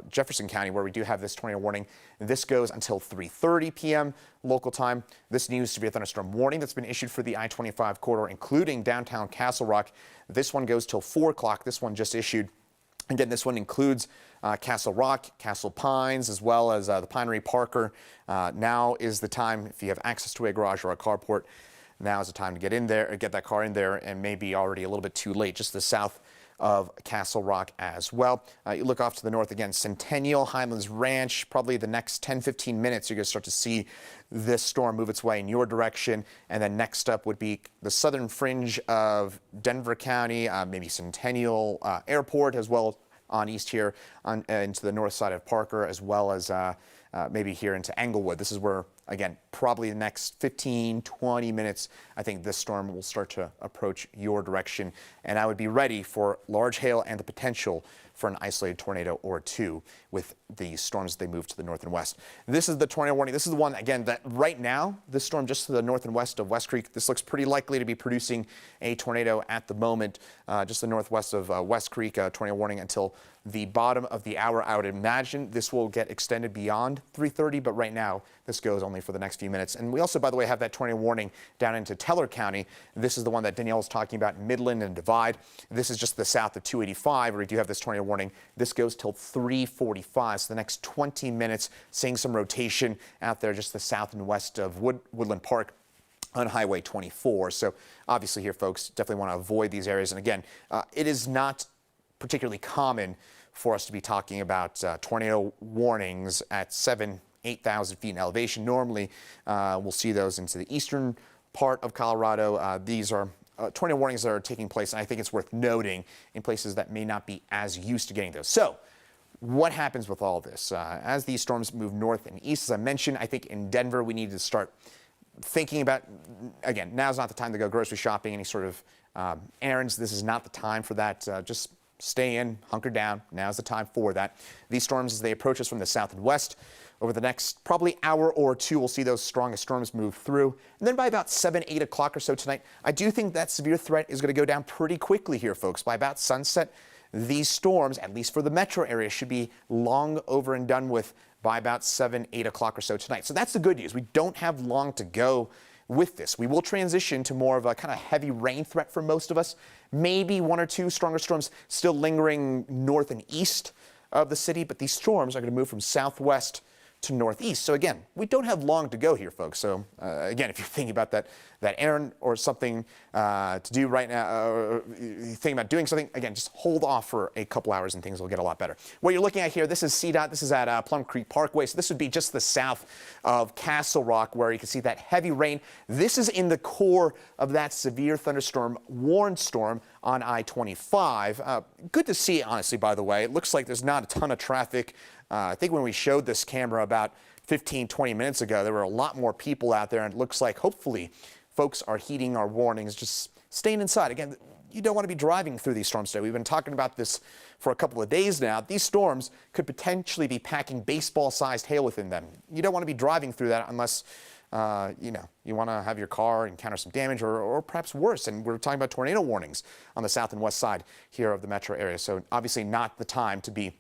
Jefferson County, where we do have this tornado warning. This goes until 3:30 p.m. local time. This new severe thunderstorm warning that's been issued for the I-25 corridor, including downtown Castle Rock. This one goes till 4 o'clock. This one just issued. Again, this one includes Castle Rock, Castle Pines, as well as the Pinery Parker. Now is the time, if you have access to a garage or a carport, now is the time to get in there, or get that car in there, and maybe already a little bit too late, just the south of Castle Rock as well. You look off to the north again, Centennial, Highlands Ranch, probably the next 10-15 minutes, you're going to start to see this storm move its way in your direction. And then next up would be the southern fringe of Denver County, maybe Centennial Airport, as well on east here into the north side of Parker, as well as maybe here into Englewood. This is where, again, probably the next 15-20 minutes, I think this storm will start to approach your direction. And I would be ready for large hail and the potential for an isolated tornado or two with the storms as they move to the north and west. This is the tornado warning. This is the one, again, that right now, this storm just to the north and west of West Creek, this looks pretty likely to be producing a tornado at the moment, just the northwest of West Creek, tornado warning until the bottom of the hour. I would imagine this will get extended beyond 3:30, but right now this goes only for the next few minutes. And we also, by the way, have that tornado warning down into Teller County. This is the one that Danielle was talking about, Midland and Divide. This is just the south of 285, where we do have this tornado warning. This goes till 3:45, so the next 20 minutes, seeing some rotation out there just the south and west of Woodland Park on Highway 24. So obviously here, folks, definitely want to avoid these areas. And again, it is not particularly common for us to be talking about tornado warnings at 8,000 feet in elevation. Normally, we'll see those into the eastern part of Colorado. These are tornado warnings that are taking place, and I think it's worth noting in places that may not be as used to getting those. So what happens with all this? As these storms move north and east, as I mentioned, I think in Denver we need to start thinking about, again, now's not the time to go grocery shopping, any sort of errands. This is not the time for that. Just stay in, hunker down. Now's the time for that. These storms, as they approach us from the south and west, over the next probably hour or two, we'll see those strongest storms move through. And then by about 7, 8 o'clock or so tonight, I do think that severe threat is going to go down pretty quickly here, folks. By about sunset, these storms, at least for the metro area, should be long over and done with by about 7, 8 o'clock or so tonight. So that's the good news. We don't have long to go with this. We will transition to more of a kind of heavy rain threat for most of us. Maybe 1 or 2 stronger storms still lingering north and east of the city, but these storms are going to move from southwest to northeast. So again, we don't have long to go here, folks. So again, if you're thinking about that errand or something to do right now, or you think about doing something, again, just hold off for a couple hours and things will get a lot better. What you're looking at here, this is CDOT. This is at Plum Creek Parkway. So this would be just the south of Castle Rock, where you can see that heavy rain. This is in the core of that severe thunderstorm warned storm on I-25. Good to see, honestly, by the way. It looks like there's not a ton of traffic. I think when we showed this camera about 15-20 minutes ago, there were a lot more people out there, and it looks like hopefully folks are heeding our warnings, just staying inside. Again, you don't want to be driving through these storms today. We've been talking about this for a couple of days now. These storms could potentially be packing baseball-sized hail within them. You don't want to be driving through that unless you want to have your car encounter some damage or perhaps worse. And we're talking about tornado warnings on the south and west side here of the metro area. So obviously not the time to be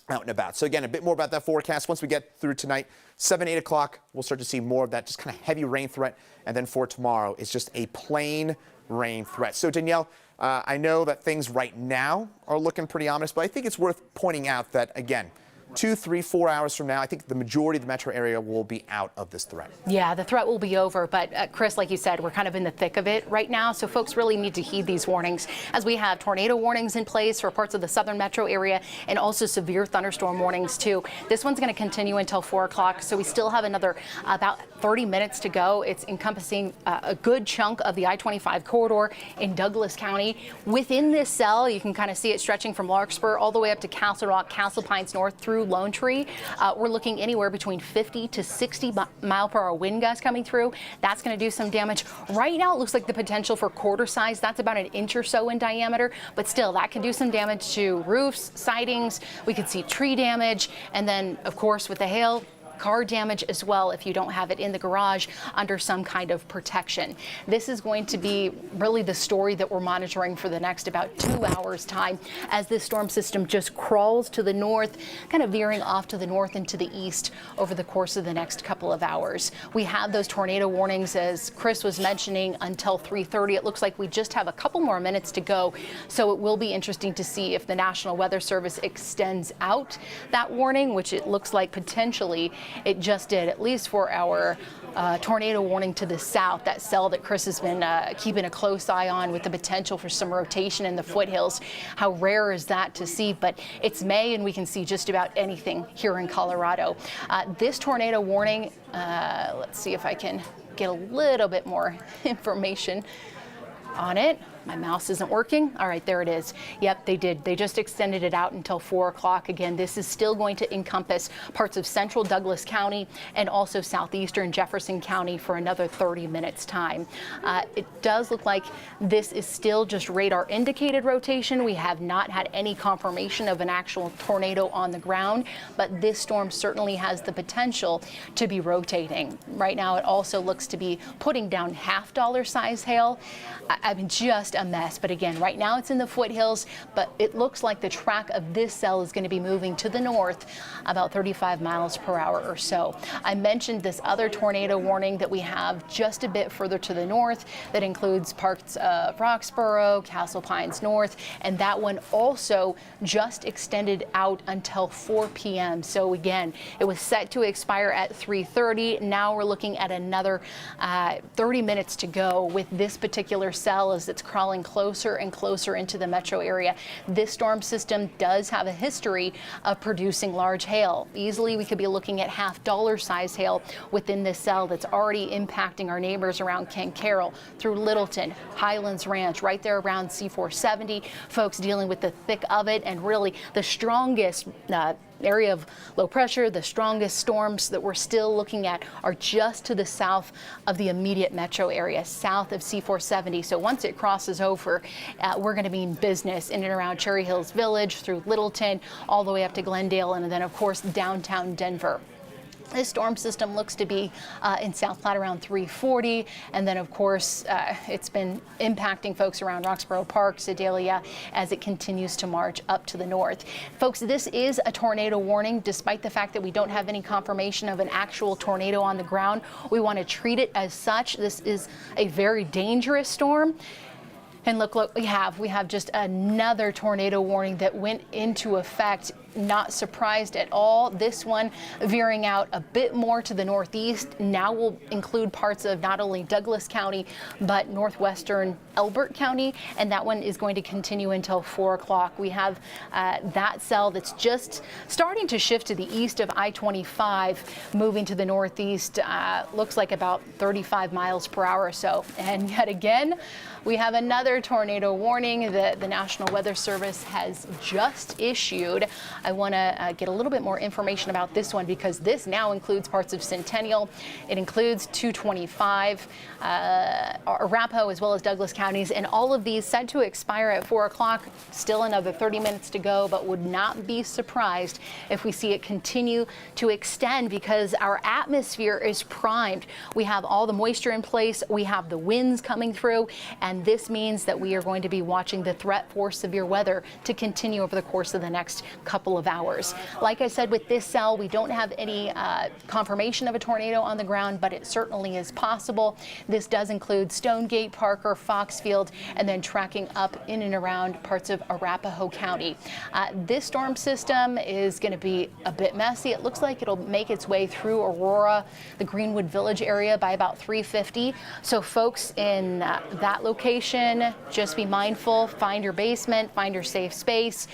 out and about. So again, a bit more about that forecast once we get through tonight. 7, 8 o'clock, we'll start to see more of that just kind of heavy rain threat. And then for tomorrow, it's just a plain rain threat. So Danielle, I know that things right now are looking pretty ominous, but I think it's worth pointing out that, again, 2, 3, 4 hours from now, I think the majority of the metro area will be out of this threat. Yeah, the threat will be over. But Chris, like you said, we're kind of in the thick of it right now. So folks really need to heed these warnings, as we have tornado warnings in place for parts of the southern metro area and also severe thunderstorm warnings, too. This one's going to continue until 4 o'clock. So we still have another about 30 minutes to go. It's encompassing a good chunk of the I-25 corridor in Douglas County. Within this cell, you can kind of see it stretching from Larkspur all the way up to Castle Rock, Castle Pines North through Lone Tree. We're looking anywhere between 50 to 60 mile per hour wind gusts coming through. That's going to do some damage. Right now, it looks like the potential for quarter size. That's about 1 inch or so in diameter, but still, that can do some damage to roofs, sidings. We could see tree damage, and then, of course, with the hail, car damage as well if you don't have it in the garage under some kind of protection. This is going to be really the story that we're monitoring for the next about 2 hours time as this storm system just crawls to the north, kind of veering off to the north and to the east over the course of the next couple of hours. We have those tornado warnings, as Chris was mentioning, until 3:30. It looks like we just have a couple more minutes to go, so it will be interesting to see if the National Weather Service extends out that warning, which it looks like potentially it just did, at least for our tornado warning to the south, that cell that Chris has been keeping a close eye on with the potential for some rotation in the foothills. How rare is that to see? But it's May and we can see just about anything here in Colorado. This tornado warning, let's see if I can get a little bit more information on it. My mouse isn't working. All right, there it is. Yep, they did. They just extended it out until 4 o'clock. Again, this is still going to encompass parts of central Douglas County and also southeastern Jefferson County for another 30 minutes time. It does look like this is still just radar indicated rotation. We have not had any confirmation of an actual tornado on the ground, but this storm certainly has the potential to be rotating. Right now, it also looks to be putting down half-dollar size hail. I mean, just a mess. But again, right now it's in the foothills, but it looks like the track of this cell is going to be moving to the north about 35 miles per hour or so. I mentioned this other tornado warning that we have just a bit further to the north that includes parts of Roxborough, Castle Pines North, and that one also just extended out until 4 p.m. So again, it was set to expire at 3:30. Now we're looking at another 30 minutes to go with this particular cell as it's crawling closer and closer into the metro area. This storm system does have a history of producing large hail. Easily we could be looking at half-dollar size hail within this cell that's already impacting our neighbors around Ken Carroll, through Littleton, Highlands Ranch, right there around C470. Folks dealing with the thick of it, and really the strongest area of low pressure, the strongest storms that we're still looking at are just to the south of the immediate metro area, south of C470. So once it crosses over, we're going to be in business in and around Cherry Hills Village, through Littleton, all the way up to Glendale, and then of course downtown Denver. This storm system looks to be in South Platte around 3:40, and then of course it's been impacting folks around Roxborough Park, Sedalia, as it continues to march up to the north. Folks, this is a tornado warning. Despite the fact that we don't have any confirmation of an actual tornado on the ground, we want to treat it as such. This is a very dangerous storm. And look, we have just another tornado warning that went into effect. Not surprised at all. This one veering out a bit more to the northeast. Now will include parts of not only Douglas County, but northwestern Elbert County. And that one is going to continue until 4 o'clock. We have that cell that's just starting to shift to the east of I-25, moving to the northeast. Looks like about 35 miles per hour or so. And yet again, we have another tornado warning that the National Weather Service has just issued. I want to get a little bit more information about this one because this now includes parts of Centennial. It includes 225, Arapahoe, as well as Douglas counties, and all of these set to expire at 4 o'clock. Still another 30 minutes to go, but would not be surprised if we see it continue to extend because our atmosphere is primed. We have all the moisture in place. We have the winds coming through, and this means that we are going to be watching the threat for severe weather to continue over the course of the next couple of hours. Like I said, with this cell, we don't have any confirmation of a tornado on the ground, but it certainly is possible. This does include Stonegate, Parker, Foxfield, and then tracking up in and around parts of Arapahoe County. This storm system is going to be a bit messy. It looks like it'll make its way through Aurora, the Greenwood Village area by about 3:50. So folks in that location, just be mindful, find your basement, find your safe space,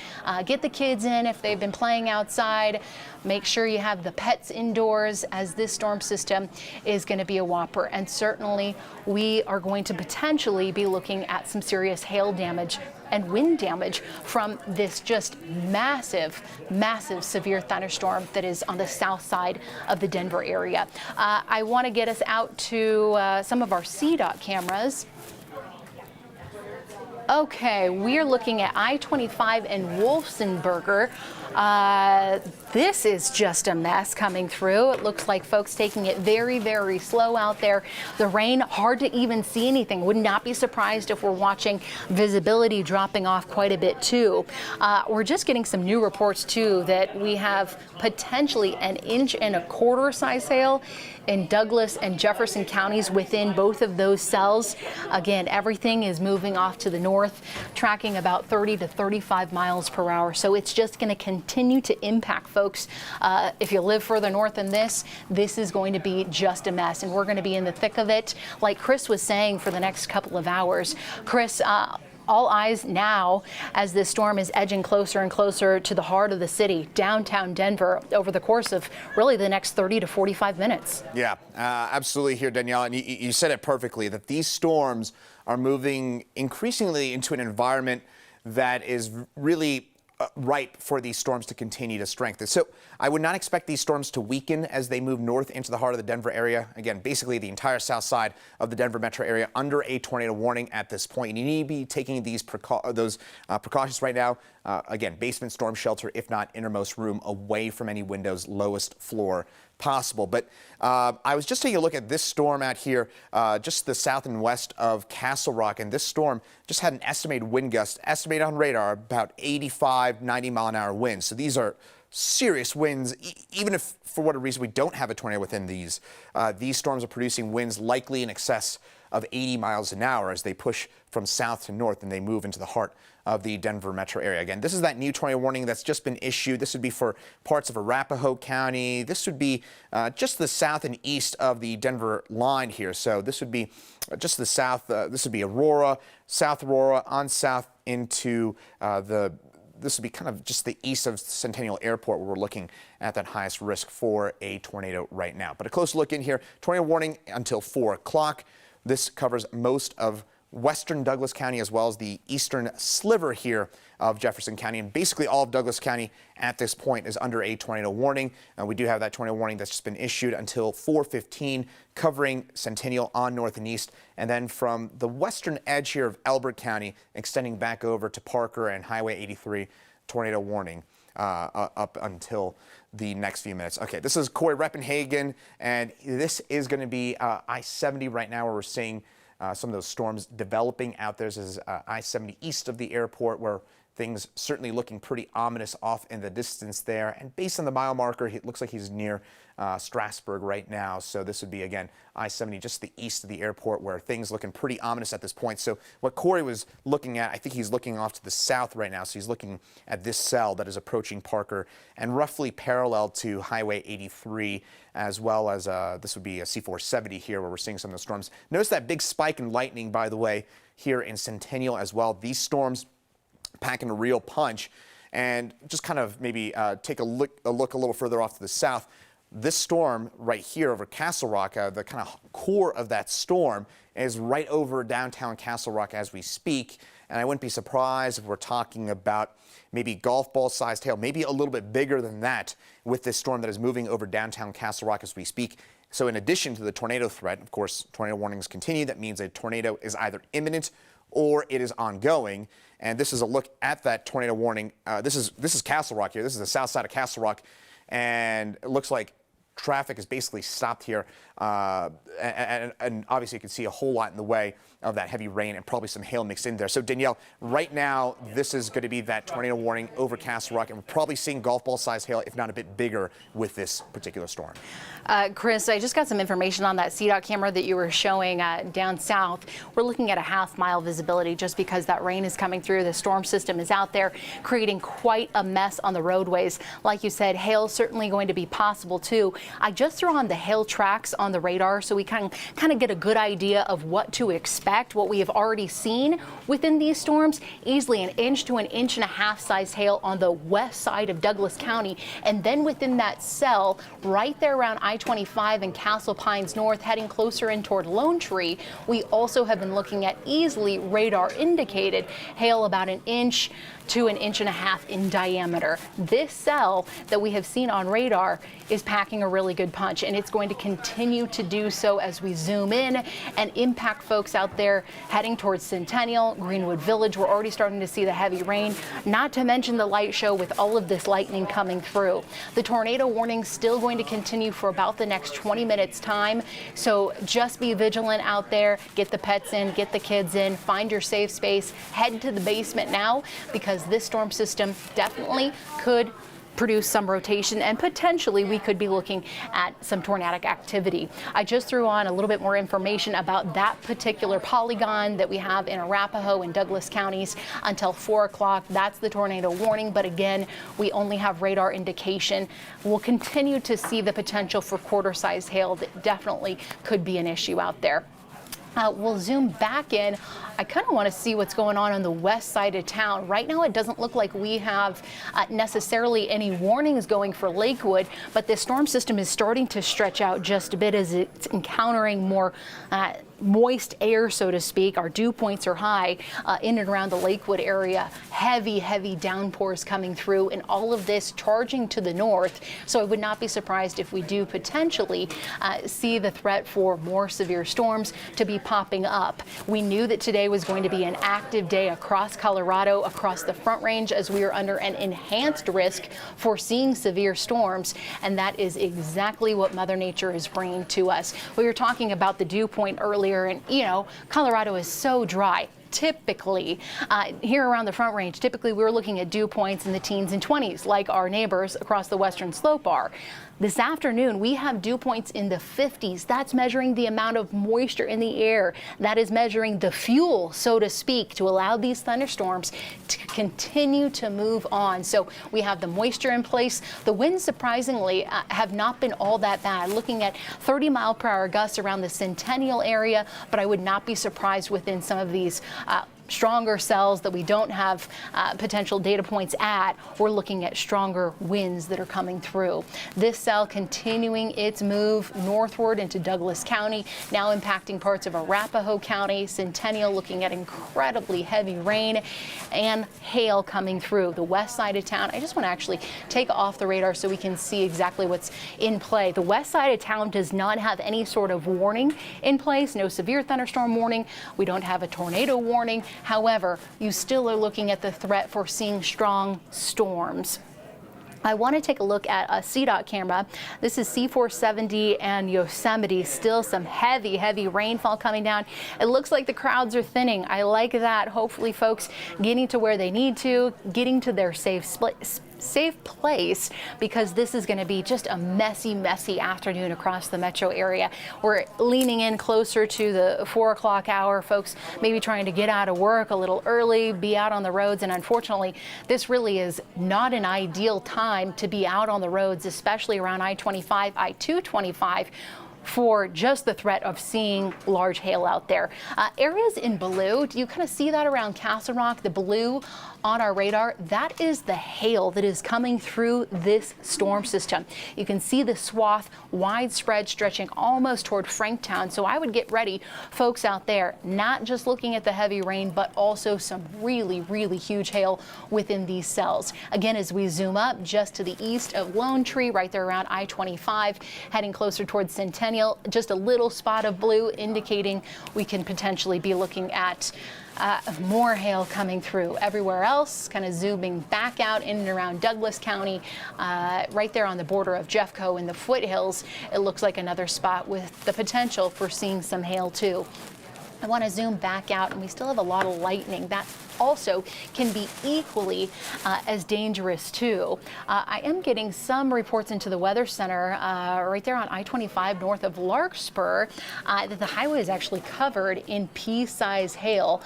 get the kids in if they've been playing outside. Make sure you have the pets indoors, as this storm system is going to be a whopper. And certainly we are going to potentially be looking at some serious hail damage and wind damage from this just massive, massive severe thunderstorm that is on the south side of the Denver area. I want to get us out to some of our CDOT cameras. Okay, we're looking at I-25 and Wolfsenberger. This is just a mess coming through. It looks like folks taking it very, very slow out there. The rain, hard to even see anything. Would not be surprised if we're watching visibility dropping off quite a bit too. We're just getting some new reports too that we have potentially 1.25 inch size hail in Douglas and Jefferson counties within both of those cells. Again, everything is moving off to the north, tracking about 30 to 35 miles per hour. So it's just going to continue to impact folks. If you live further north than this is going to be just a mess, and we're going to be in the thick of it, like Chris was saying, for the next couple of hours. Chris, all eyes now as this storm is edging closer and closer to the heart of the city, downtown Denver, over the course of really the next 30 to 45 minutes. Yeah, absolutely here, Danielle. And you said it perfectly, that these storms are moving increasingly into an environment that is really ripe for these storms to continue to strengthen. So I would not expect these storms to weaken as they move north into the heart of the Denver area. Again, basically the entire south side of the Denver metro area under a tornado warning at this point. You need to be taking these precautions right now. Again, basement storm shelter, if not innermost room, away from any windows, lowest floor possible. But I was just taking a look at this storm out here, just the south and west of Castle Rock, and this storm just had an estimated wind gust, estimated on radar, about 85, 90 mile an hour winds. So these are serious winds, even if for whatever reason we don't have a tornado within these storms are producing winds likely in excess of 80 miles an hour as they push from south to north and they move into the heart of the Denver metro area. Again, this is that new tornado warning that's just been issued. This would be for parts of Arapahoe County. This would be just the south and east of the Denver line here. So this would be just the south. This would be Aurora, South Aurora, on south into this would be kind of just the east of Centennial Airport, where we're looking at that highest risk for a tornado right now. But a close look in here, tornado warning until 4 o'clock. This covers most of western Douglas County as well as the eastern sliver here of Jefferson County, and basically all of Douglas County at this point is under a tornado warning. We do have that tornado warning that's just been issued until 4:15, covering Centennial on north and east, and then from the western edge here of Elbert County extending back over to Parker and Highway 83, tornado warning up until the next few minutes. Okay, this is Corey Reppenhagen, and this is going to be I-70 right now, where we're seeing some of those storms developing out there. This is I-70 east of the airport, where things certainly looking pretty ominous off in the distance there. And based on the mile marker, it looks like he's near Strasburg right now. So this would be, again, I-70 just the east of the airport, where things looking pretty ominous at this point. So what Corey was looking at, I think he's looking off to the south right now. So he's looking at this cell that is approaching Parker and roughly parallel to Highway 83, as well as this would be a C-470 here, where we're seeing some of the storms. Notice that big spike in lightning, by the way, here in Centennial as well. These storms packing a real punch. And just kind of maybe take a look a little further off to the south. This storm right here over Castle Rock, the kind of core of that storm is right over downtown Castle Rock as we speak. And I wouldn't be surprised if we're talking about maybe golf ball sized hail, maybe a little bit bigger than that, with this storm that is moving over downtown Castle Rock as we speak. So in addition to the tornado threat, of course, tornado warnings continue. That means a tornado is either imminent or it is ongoing. And this is a look at that tornado warning. This is Castle Rock here. This is the south side of Castle Rock. And it looks like traffic is basically stopped here. And obviously you can see a whole lot in the way of that heavy rain and probably some hail mixed in there. So Danielle, right now, this is going to be that tornado warning over Castle Rock, and we're probably seeing golf ball size hail, if not a bit bigger, with this particular storm. Chris, I just got some information on that CDOT camera that you were showing down south. We're looking at a half-mile visibility just because that rain is coming through. The storm system is out there, creating quite a mess on the roadways. Like you said, hail is certainly going to be possible too. I just threw on the hail tracks on the radar so we can kind of get a good idea of what to expect, what we have already seen within these storms. Easily 1 inch to 1.5 inch size hail on the west side of Douglas County. And then within that cell, right there around I-25 and Castle Pines North, heading closer in toward Lone Tree, we also have been looking at easily radar indicated hail about 1 inch to 1.5 inches in diameter. This cell that we have seen on radar is packing a really good punch, and it's going to continue to do so as we zoom in and impact folks out there heading towards Centennial, Greenwood Village. We're already starting to see the heavy rain, not to mention the light show with all of this lightning coming through. The tornado warning still going to continue for about the next 20 minutes time, so just be vigilant out there. Get the pets in, get the kids in, find your safe space, head to the basement now, because this storm system definitely could produce some rotation, and potentially we could be looking at some tornadic activity. I just threw on a little bit more information about that particular polygon that we have in Arapahoe and Douglas counties until 4 o'clock. That's the tornado warning, but again, we only have radar indication. We'll continue to see the potential for quarter-sized hail that definitely could be an issue out there. We'll zoom back in. I kind of want to see what's going on the west side of town. Right now, it doesn't look like we have necessarily any warnings going for Lakewood, but this storm system is starting to stretch out just a bit as it's encountering more moist air, so to speak. Our dew points are high in and around the Lakewood area. Heavy downpours coming through, and all of this charging to the north. So I would not be surprised if we do potentially see the threat for more severe storms to be popping up. We knew that today was going to be an active day across Colorado, across the Front Range, as we are under an enhanced risk for seeing severe storms, and that is exactly what Mother Nature is bringing to us. We were talking about the dew point earlier, and Colorado is so dry. Typically, here around the Front Range, typically we're looking at dew points in the teens and 20s, like our neighbors across the western slope are. This afternoon, we have dew points in the 50s. That's measuring the amount of moisture in the air. That is measuring the fuel, so to speak, to allow these thunderstorms to continue to move on. So we have the moisture in place. The winds, surprisingly, have not been all that bad. Looking at 30-mile-per-hour gusts around the Centennial area, but I would not be surprised within some of these stronger cells that we don't have potential data points at. We're looking at stronger winds that are coming through. This cell continuing its move northward into Douglas County, now impacting parts of Arapahoe County. Centennial looking at incredibly heavy rain and hail coming through the west side of town. I just want to actually take off the radar so we can see exactly what's in play. The west side of town does not have any sort of warning in place, no severe thunderstorm warning. We don't have a tornado warning. However, you still are looking at the threat for seeing strong storms. I want to take a look at a CDOT camera. This is C470 and Yosemite. Still some heavy rainfall coming down. It looks like the crowds are thinning. I like that. Hopefully folks getting to where they need to, getting to their safe place, because this is going to be just a messy afternoon across the metro area. We're leaning in closer to the 4 o'clock hour. Folks maybe trying to get out of work a little early, be out on the roads, and unfortunately this really is not an ideal time to be out on the roads, especially around I-25, I-225, for just the threat of seeing large hail out there. Areas in blue, do you kind of see that around Castle Rock? The blue on our radar, that is the hail that is coming through this storm system. You can see the swath widespread stretching almost toward Franktown. So I would get ready, folks out there, not just looking at the heavy rain, but also some really huge hail within these cells. Again, as we zoom up just to the east of Lone Tree, right there around I-25, heading closer towards Centennial, just a little spot of blue indicating we can potentially be looking at more hail coming through. Everywhere else, kind of zooming back out in and around Douglas County, right there on the border of Jeffco in the foothills, it looks like another spot with the potential for seeing some hail too. I want to zoom back out, and we still have a lot of lightning. That also can be equally as dangerous too. I am getting some reports into the Weather Center right there on I-25 north of Larkspur that the highway is actually covered in pea-size hail.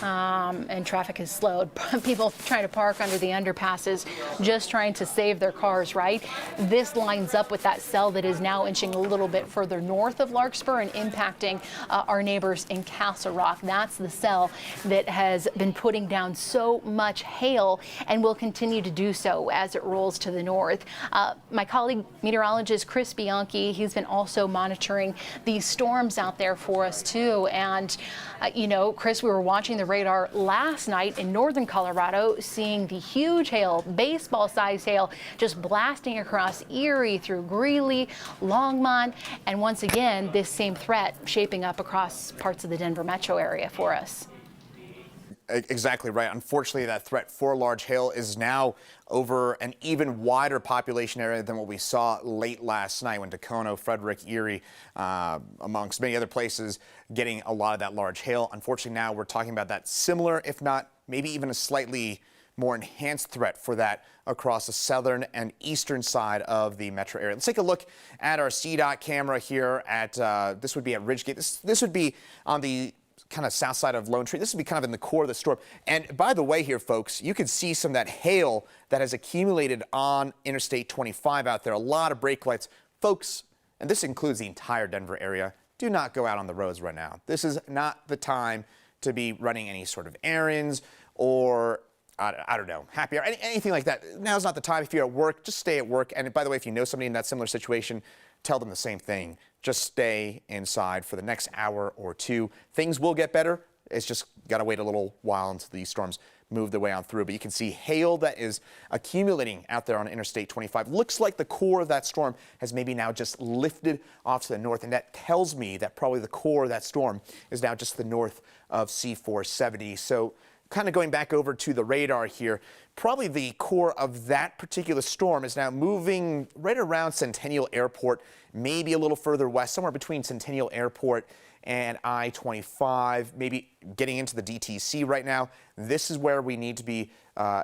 And traffic has slowed. People trying to park under the underpasses, just trying to save their cars, right? This lines up with that cell that is now inching a little bit further north of Larkspur and impacting our neighbors in Castle Rock. That's the cell that has been put putting down so much hail and will continue to do so as it rolls to the north. My colleague meteorologist Chris Bianchi, he's been also monitoring these storms out there for us too. And you know, Chris, we were watching the radar last night in northern Colorado, seeing the huge hail, baseball-sized hail, just blasting across Erie through Greeley, Longmont, and once again, this same threat shaping up across parts of the Denver metro area for us. Exactly right. Unfortunately, that threat for large hail is now over an even wider population area than what we saw late last night when Tacoma, Frederick, Erie, amongst many other places, getting a lot of that large hail. Unfortunately, now we're talking about that similar, if not maybe even a slightly more enhanced threat for that across the southern and eastern side of the metro area. Let's take a look at our CDOT camera here at, this would be at Ridgegate. This would be on the kind of south side of Lone Tree. This would be kind of in the core of the storm. And by the way here, folks, you can see some of that hail that has accumulated on Interstate 25 out there. A lot of brake lights. Folks, and this includes the entire Denver area, do not go out on the roads right now. This is not the time to be running any sort of errands or I don't know, happy hour, anything like that. Now's not the time. If you're at work, just stay at work. And by the way, if you know somebody in that similar situation, tell them the same thing. Just stay inside for the next hour or two. Things will get better. It's just got to wait a little while until these storms move their way on through. But you can see hail that is accumulating out there on Interstate 25. Looks like the core of that storm has maybe now just lifted off to the north. And that tells me that probably the core of that storm is now just to the north of C470. So kind of going back over to the radar here, probably the core of that particular storm is now moving right around Centennial Airport, maybe a little further west, somewhere between Centennial Airport and I-25, maybe getting into the DTC right now. This is where we need to be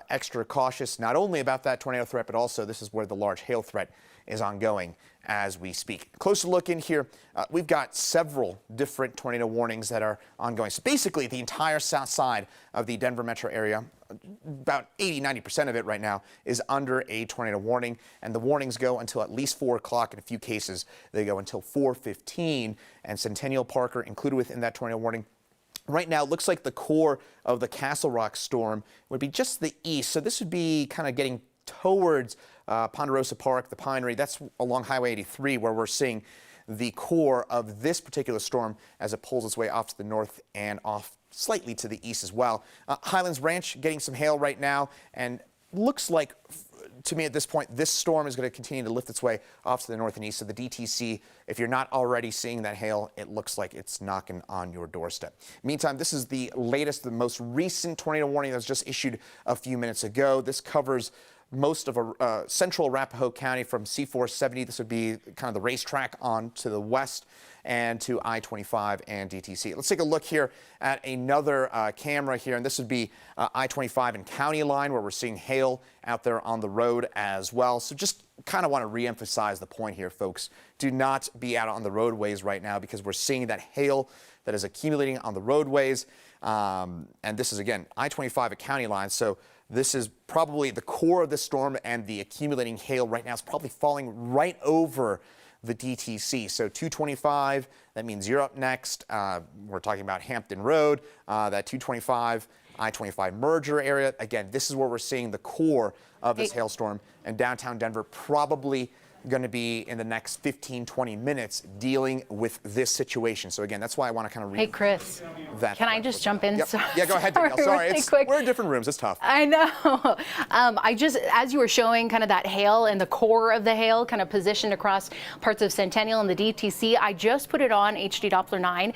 extra cautious, not only about that tornado threat, but also this is where the large hail threat is ongoing as we speak. Closer look in here, we've got several different tornado warnings that are ongoing. So basically the entire south side of the Denver metro area, about 80–90% of it right now, is under a tornado warning, and the warnings go until at least 4 o'clock. In a few cases, they go until 4:15, and Centennial Park are included within that tornado warning. Right now, it looks like the core of the Castle Rock storm would be just the east, so this would be kind of getting towards Ponderosa Park, the Pinery. That's along Highway 83 where we're seeing the core of this particular storm as it pulls its way off to the north and off slightly to the east as well. Highlands Ranch getting some hail right now, and looks like to me at this point this storm is going to continue to lift its way off to the north and east. So the DTC, if you're not already seeing that hail, it looks like it's knocking on your doorstep. Meantime, this is the latest, the most recent tornado warning that was just issued a few minutes ago. This covers most of central Arapahoe County from C470. This would be kind of the racetrack on to the west and to I-25 and DTC. Let's take a look here at another camera here, and this would be I-25 and County Line, where we're seeing hail out there on the road as well. So just kind of want to reemphasize the point here, folks. Do not be out on the roadways right now because we're seeing that hail that is accumulating on the roadways. And this is, again, I-25 at County Line. So this is probably the core of the storm, and the accumulating hail right now is probably falling right over the DTC. So 225, that means you're up next. We're talking about Hampton Road, that 225, I-25 merger area. Again, this is where we're seeing the core of this hailstorm, and downtown Denver probably going to be in the next 15–20 minutes dealing with this situation. So again, that's why I want to kind of read. Hey, Chris, can I just jump in? Yep. Yeah, go ahead, Danielle. Sorry, really we're in different rooms. It's tough. I know. As you were showing kind of that hail and the core of the hail kind of positioned across parts of Centennial and the DTC, I just put it on HD Doppler 9.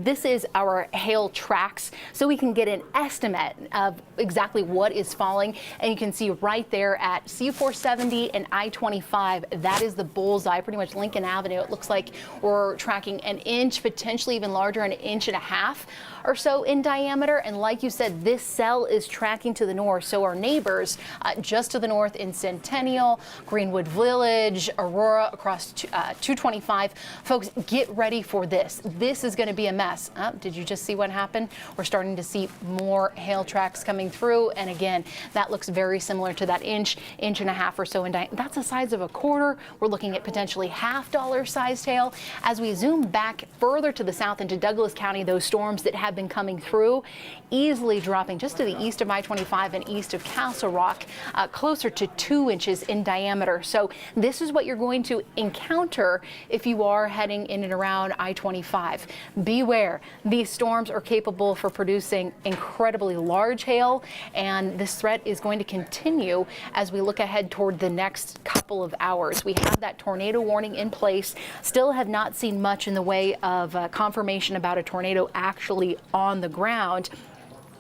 This is our hail tracks, so we can get an estimate of exactly what is falling. And you can see right there at C470 and I-25, that is the bullseye, pretty much Lincoln Avenue. It looks like we're tracking an inch, potentially even larger, an inch and a half or so in diameter. And like you said, this cell is tracking to the north. So our neighbors just to the north in Centennial, Greenwood Village, Aurora, across 225. Folks, get ready for this. This is going to be a mess. Did you just see what happened? We're starting to see more hail tracks coming through. And again, that looks very similar to that inch and a half or so in diameter. That's the size of a quarter. quarter. We're looking at potentially half-dollar sized hail. As we zoom back further to the south into Douglas County, those storms that have been coming through, easily dropping just to the east of I-25 and east of Castle Rock, closer to 2 inches in diameter. So this is what you're going to encounter if you are heading in and around I-25. Beware, these storms are capable for producing incredibly large hail, and this threat is going to continue as we look ahead toward the next couple of hours. We have that tornado warning in place. Still have not seen much in the way of confirmation about a tornado actually on the ground.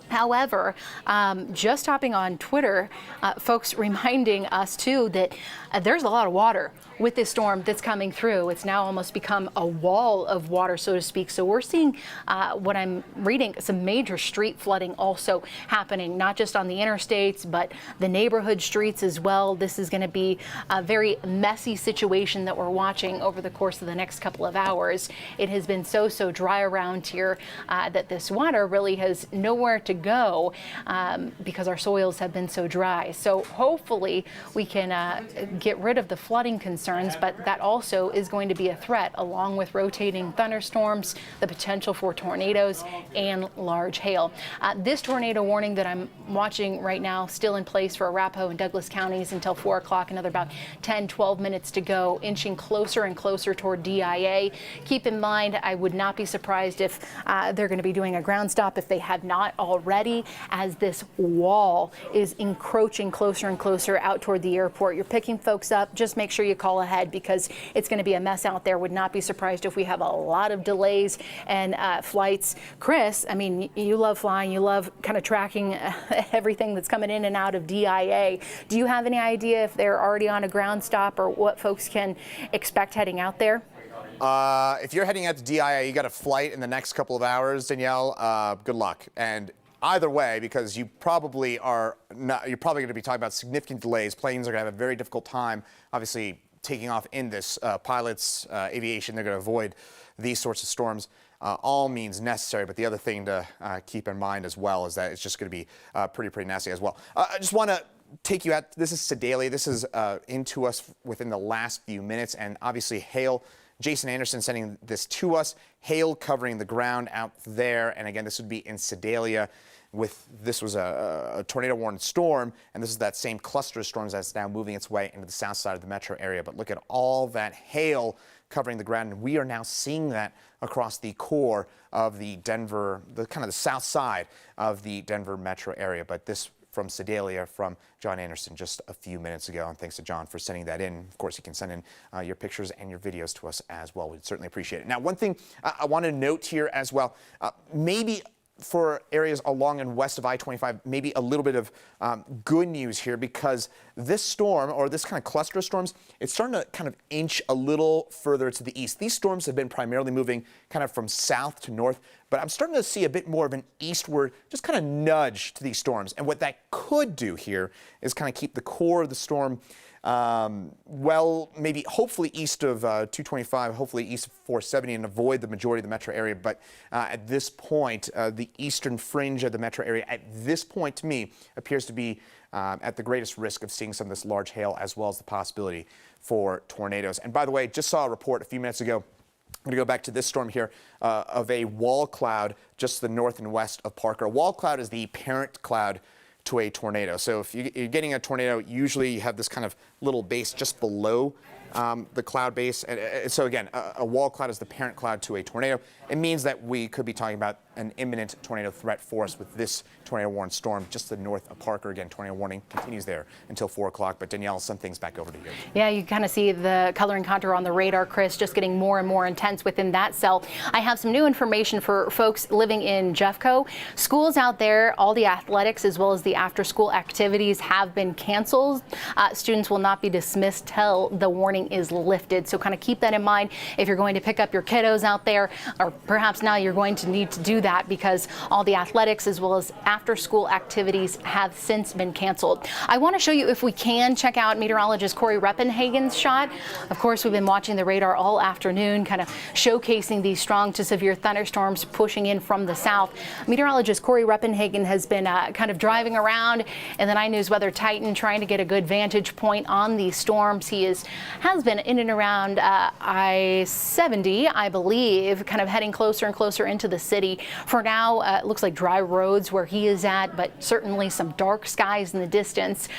However, just hopping on Twitter, folks reminding us too that there's a lot of water with this storm that's coming through. It's now almost become a wall of water, so to speak. So we're seeing what I'm reading, some major street flooding also happening, not just on the interstates, but the neighborhood streets as well. This is going to be a very messy situation that we're watching over the course of the next couple of hours. It has been so dry around here that this water really has nowhere to go because our soils have been so dry. So hopefully we can get rid of the flooding concerns, but that also is going to be a threat, along with rotating thunderstorms, the potential for tornadoes and large hail. This tornado warning that I'm watching right now still in place for Arapahoe and Douglas counties until 4 o'clock, another about 10-12 minutes to go, inching closer and closer toward DIA. Keep in mind, I would not be surprised if they're going to be doing a ground stop if they have not already, as this wall is encroaching closer and closer out toward the airport. You're picking folks up. Just make sure you call ahead because it's going to be a mess out there. Would not be surprised if we have a lot of delays and flights. Chris, I mean, you love flying. You love kind of tracking everything that's coming in and out of DIA. Do you have any idea if they're already on a ground stop or what folks can expect heading out there? If you're heading out to DIA, you got a flight in the next couple of hours, Danielle, good luck. And either way, because you probably are not, you're probably going to be talking about significant delays. Planes are going to have a very difficult time, obviously, taking off in this. Pilots, aviation, they're going to avoid these sorts of storms. All means necessary, but the other thing to keep in mind as well is that it's just going to be pretty nasty as well. I just want to take you out. This is Sedalia. This is into us within the last few minutes, and obviously hail. Jason Anderson sending this to us. Hail covering the ground out there, and again, this would be in Sedalia. This was a tornado-warned storm, and this is that same cluster of storms that's now moving its way into the south side of the metro area. But look at all that hail covering the ground, and we are now seeing that across the core of the Denver, the kind of the south side of the Denver metro area. But this from Sedalia, from John Anderson just a few minutes ago, and thanks to John for sending that in. Of course, you can send in your pictures and your videos to us as well. We'd certainly appreciate it. Now, one thing I want to note here as well, maybe for areas along and west of I-25, maybe a little bit of good news here, because this storm, or this kind of cluster of storms, it's starting to kind of inch a little further to the east. These storms have been primarily moving kind of from south to north, but I'm starting to see a bit more of an eastward, just kind of nudge to these storms. And what that could do here is kind of keep the core of the storm well, maybe hopefully east of 225, hopefully east of 470, and avoid the majority of the metro area. But at this point, the eastern fringe of the metro area at this point, to me, appears to be at the greatest risk of seeing some of this large hail, as well as the possibility for tornadoes. And by the way, just saw a report a few minutes ago. I'm going to go back to this storm here of a wall cloud just to the north and west of Parker. A wall cloud is the parent cloud to a tornado. So if you're getting a tornado, usually you have this kind of little base just below the cloud base. And so again, a wall cloud is the parent cloud to a tornado. It means that we could be talking about an imminent tornado threat for us with this tornado-warned storm just to the north of Parker. Again, tornado warning continues there until 4 o'clock. But Danielle, some things back over to you. Yeah, you kind of see the color and contour on the radar, Chris, just getting more and more intense within that cell. I have some new information for folks living in Jeffco. Schools out there, all the athletics as well as the after-school activities have been canceled. Students will not be dismissed till the warning is lifted. So kind of keep that in mind if you're going to pick up your kiddos out there, or perhaps now you're going to need to do that because all the athletics as well as after-school activities have since been canceled. I want to show you, if we can, check out meteorologist Corey Reppenhagen's shot. Of course, we've been watching the radar all afternoon, kind of showcasing these strong to severe thunderstorms pushing in from the south. Meteorologist Corey Reppenhagen has been kind of driving around in the 9 News Weather Titan, trying to get a good vantage point on these storms. He has been in and around I-70, I believe, kind of heading closer and closer into the city. For now, it looks like dry roads where he is at, but certainly some dark skies in the distance.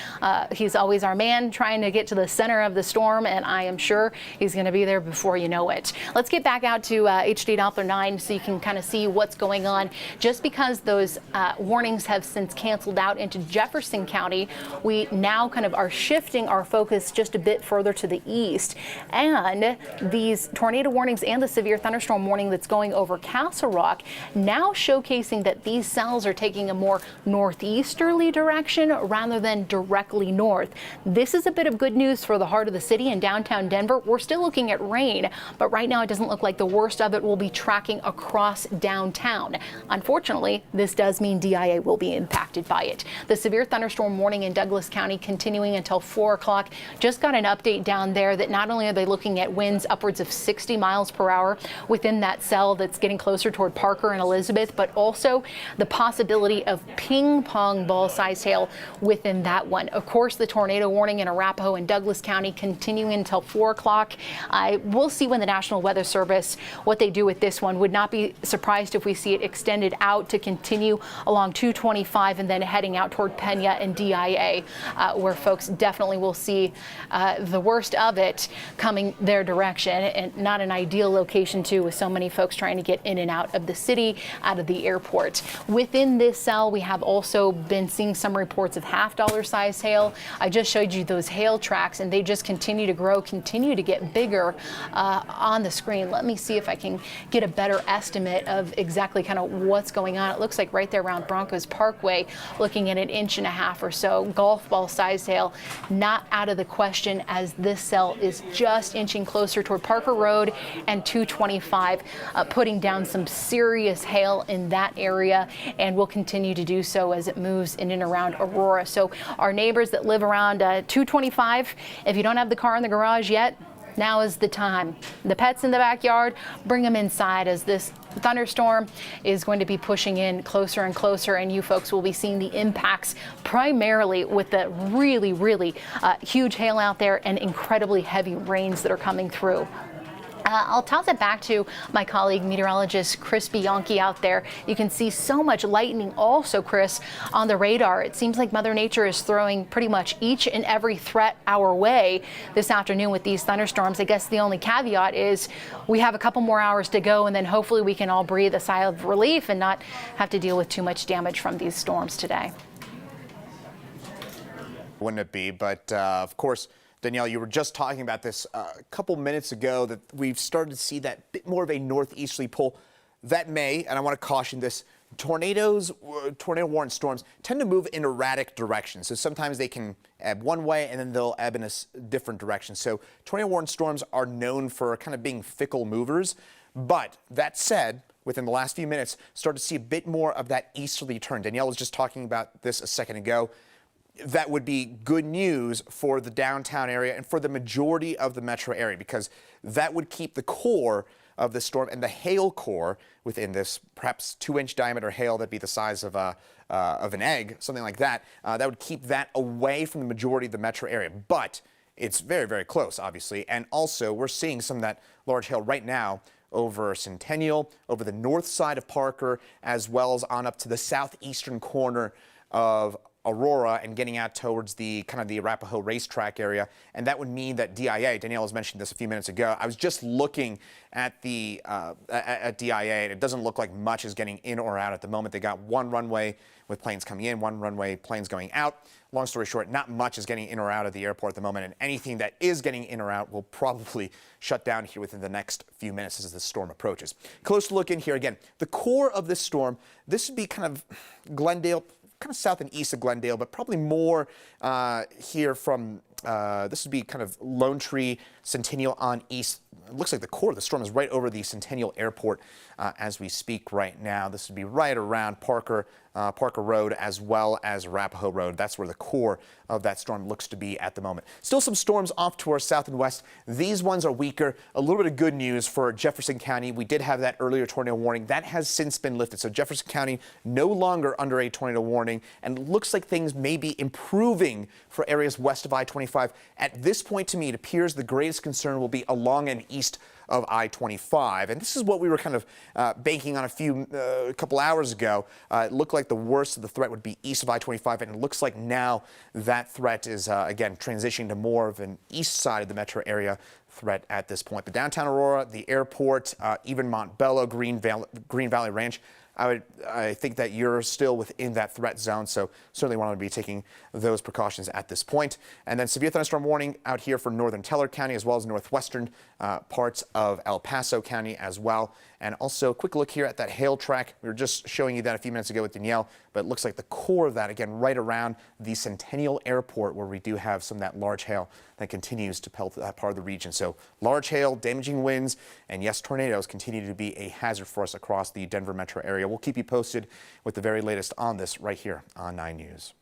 He's always our man, trying to get to the center of the storm, and I am sure he's going to be there before you know it. Let's get back out to HD Doppler 9 so you can kind of see what's going on. Just because those warnings have since canceled out into Jefferson County, we now kind of are shifting our focus just a bit further to the east. And these tornado warnings and the severe thunderstorm warning that's going over Castle Rock now showcasing that these cells are taking a more northeasterly direction rather than directly north. This is a bit of good news for the heart of the city in downtown Denver. We're still looking at rain, but right now it doesn't look like the worst of it will be tracking across downtown. Unfortunately, this does mean DIA will be impacted by it. The severe thunderstorm warning in Douglas County continuing until 4 o'clock. Just got an update down there that not only are they looking at winds upwards of 60 miles per hour within that cell that's getting closer toward Parker and Elizabeth, but also the possibility of ping pong ball sized hail within that one. Of course, the tornado warning in Arapahoe and Douglas County continuing until 4 o'clock. We'll see when the National Weather Service, what they do with this one. Would not be surprised if we see it extended out to continue along 225 and then heading out toward Pena and DIA, where folks definitely will see the worst of it coming their direction, and not an ideal location too, with so many folks trying to get in and out of the city, out of the airport. Within this cell, we have also been seeing some reports of half-dollar size hail. I just showed you those hail tracks, and they just continue to grow, continue to get bigger on the screen. Let me see if I can get a better estimate of exactly kind of what's going on. It looks like right there around Broncos Parkway, looking at 1.5 inches or so. Golf ball sized hail, not out of the question, as this cell is just inching closer toward Parker Road and 225, putting down some serious hail in that area, and will continue to do so as it moves in and around Aurora. So our neighbors that live around 225, if you don't have the car in the garage yet, now is the time. The pets in the backyard, bring them inside, as this thunderstorm is going to be pushing in closer and closer, and you folks will be seeing the impacts primarily with the really huge hail out there and incredibly heavy rains that are coming through. I'll toss it back to my colleague, meteorologist Chris Bianchi out there. You can see so much lightning also, Chris, on the radar. It seems like Mother Nature is throwing pretty much each and every threat our way this afternoon with these thunderstorms. I guess the only caveat is we have a couple more hours to go, and then hopefully we can all breathe a sigh of relief and not have to deal with too much damage from these storms today. Wouldn't it be? But of course, Danielle, you were just talking about this a couple minutes ago, that we've started to see that bit more of a northeasterly pull. That may, and I want to caution this, tornado warrant storms tend to move in erratic directions. So sometimes they can ebb one way and then they'll ebb in a different direction. So tornado warrant storms are known for kind of being fickle movers. But that said, within the last few minutes, started to see a bit more of that easterly turn. Danielle was just talking about this a second ago. That would be good news for the downtown area and for the majority of the metro area, because that would keep the core of the storm and the hail core within this perhaps 2-inch diameter hail that'd be the size of an egg, something like that. That would keep that away from the majority of the metro area. But it's very close, obviously. And also, we're seeing some of that large hail right now over Centennial, over the north side of Parker, as well as on up to the southeastern corner of Aurora and getting out towards the kind of the Arapahoe racetrack area. And that would mean that DIA, Danielle was mentioning this a few minutes ago, I was just looking at the at DIA, and it doesn't look like much is getting in or out at the moment. They got one runway with planes coming in, one runway planes going out. Long story short, not much is getting in or out of the airport at the moment, and anything that is getting in or out will probably shut down here within the next few minutes as the storm approaches. Close look in here again. The core of this storm, this would be kind of Glendale, kind of south and east of Glendale, but probably more here from, this would be kind of Lone Tree, Centennial on east, it looks like the core of the storm is right over the Centennial Airport as we speak right now. This would be right around Parker Road as well as Arapahoe Road. That's where the core of that storm looks to be at the moment. Still some storms off to our south and west. These ones are weaker. A little bit of good news for Jefferson County. We did have that earlier tornado warning. That has since been lifted. So Jefferson County no longer under a tornado warning, and it looks like things may be improving for areas west of I-25. At this point, to me, it appears the greatest concern will be along and east of I-25. And this is what we were kind of banking on a couple hours ago. It looked like the worst of the threat would be east of I-25, and it looks like now that threat is, again, transitioning to more of an east side of the metro area threat at this point. The downtown Aurora, the airport, even Montbello, Green Valley Ranch, I think that you're still within that threat zone, so certainly want to be taking those precautions at this point. And then severe thunderstorm warning out here for northern Teller County as well as northwestern parts of El Paso County as well. And also, quick look here at that hail track. We were just showing you that a few minutes ago with Danielle, but it looks like the core of that, again, right around the Centennial Airport, where we do have some of that large hail that continues to pelt that part of the region. So large hail, damaging winds, and yes, tornadoes continue to be a hazard for us across the Denver metro area. We'll keep you posted with the very latest on this right here on 9 News.